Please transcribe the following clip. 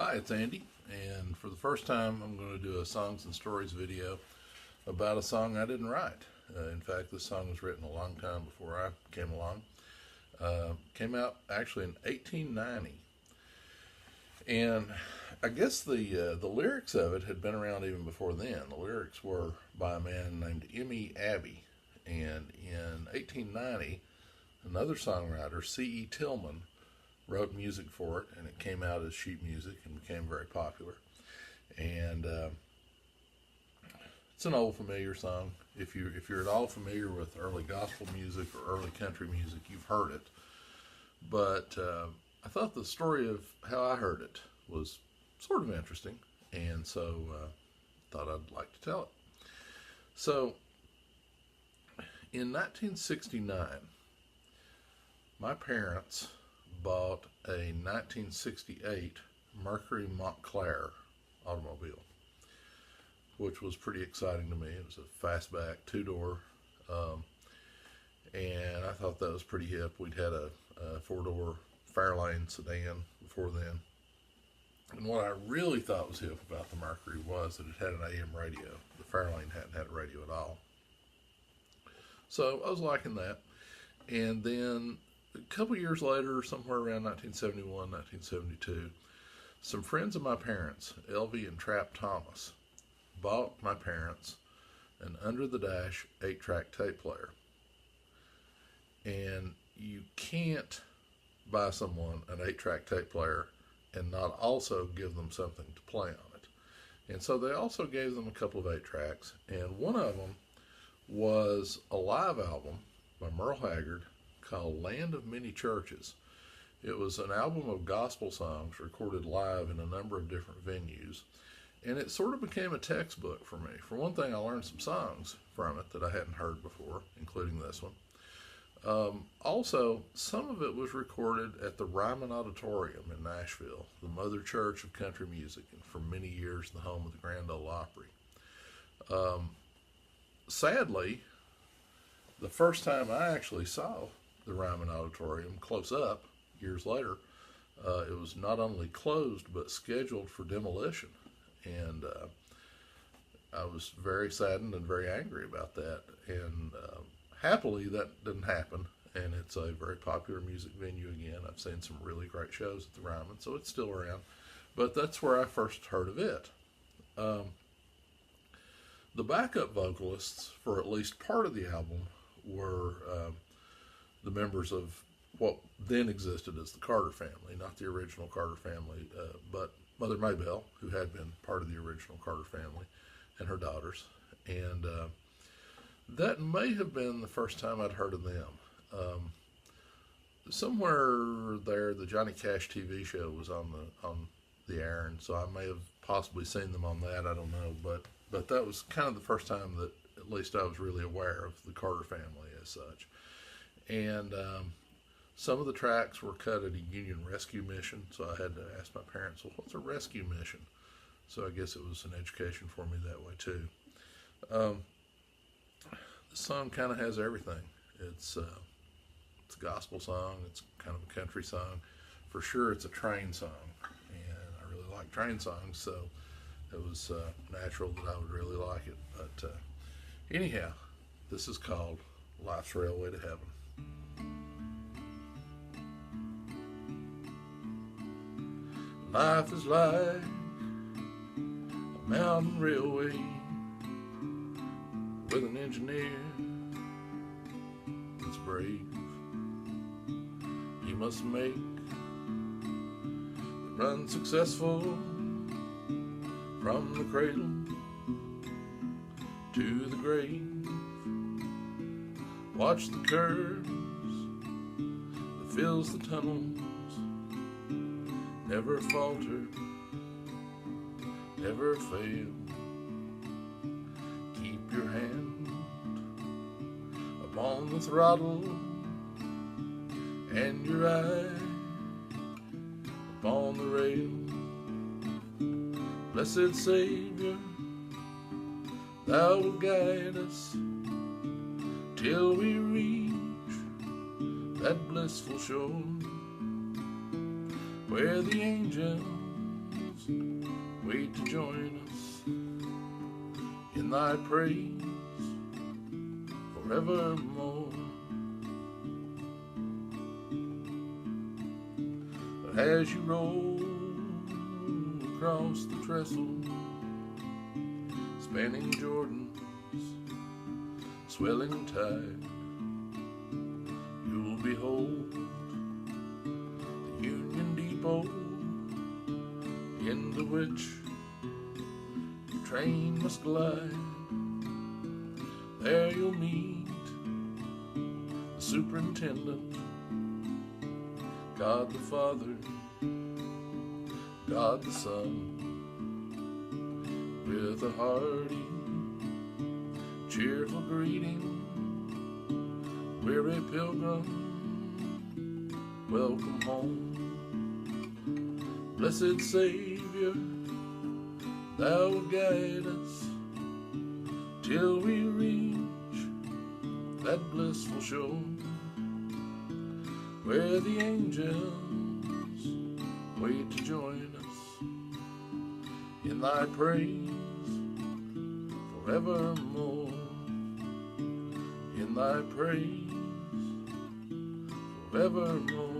Hi, it's Andy, and for the first time, I'm going to do a songs and stories video about a song I didn't write. In fact, this song was written a long time before I came along. Came out actually in 1890, and I guess the lyrics of it had been around even before then. The lyrics were by a man named M.E. Abbey, and in 1890, another songwriter, C.E. Tillman, wrote music for it, and it came out as sheet music and became very popular. And it's an old familiar song. If you're at all familiar with early gospel music or early country music, you've heard it. But I thought the story of how I heard it was sort of interesting, and so thought I'd like to tell it. So in 1969, my parents bought a 1968 Mercury Montclair automobile, which was pretty exciting to me. It was a fastback, two-door, and I thought that was pretty hip. We'd had a four-door Fairlane sedan before then. And what I really thought was hip about the Mercury was that it had an AM radio. The Fairlane hadn't had a radio at all. So I was liking that. And then a couple years later, somewhere around 1971, 1972, some friends of my parents, Elvie and Trap Thomas, bought my parents an under-the-dash 8-track tape player. And you can't buy someone an 8-track tape player and not also give them something to play on it. And so they also gave them a couple of 8-tracks, and one of them was a live album by Merle Haggard called Land of Many Churches. It was an album of gospel songs recorded live in a number of different venues, and it sort of became a textbook for me. For one thing, I learned some songs from it that I hadn't heard before, including this one. Also, some of it was recorded at the Ryman Auditorium in Nashville, the mother church of country music, and for many years the home of the Grand Ole Opry. Sadly, the first time I actually saw the Ryman Auditorium close up years later, it was not only closed but scheduled for demolition, and I was very saddened and very angry about that. And happily, that didn't happen, and it's a very popular music venue again. I've seen some really great shows at the Ryman, so it's still around. But that's where I first heard of it. The backup vocalists for at least part of the album were the members of what then existed as the Carter family, not the original Carter family, but Mother Maybelle, who had been part of the original Carter family, and her daughters. And that may have been the first time I'd heard of them. Somewhere there, the Johnny Cash TV show was on the air, and so I may have possibly seen them on that. I don't know, but that was kind of the first time that at least I was really aware of the Carter family as such. And some of the tracks were cut at a Union rescue mission, so I had to ask my parents, well, what's a rescue mission? So I guess it was an education for me that way too. The song kind of has everything. It's a gospel song. It's kind of a country song. For sure, it's a train song, and I really like train songs, so it was natural that I would really like it. But anyhow, this is called Life's Railway to Heaven. Life is like a mountain railway with an engineer that's brave. He must make the run successful from the cradle to the grave. Watch the curves that fills the tunnels, never falter, never fail. Keep your hand upon the throttle and your eye upon the rail. Blessed Savior, thou wilt guide us till we reach that blissful shore where the angels wait to join us in thy praise forevermore. But as you roll across the trestle, spanning Jordan's swelling tide, you'll behold the Union Depot into which your train must glide. There you'll meet the superintendent, God the Father, God the Son, with a hearty, cheerful greeting. Weary pilgrim, welcome home. Blessed Savior, thou wilt guide us till we reach that blissful shore, where the angels wait to join us in thy praise forevermore, in thy praise forevermore.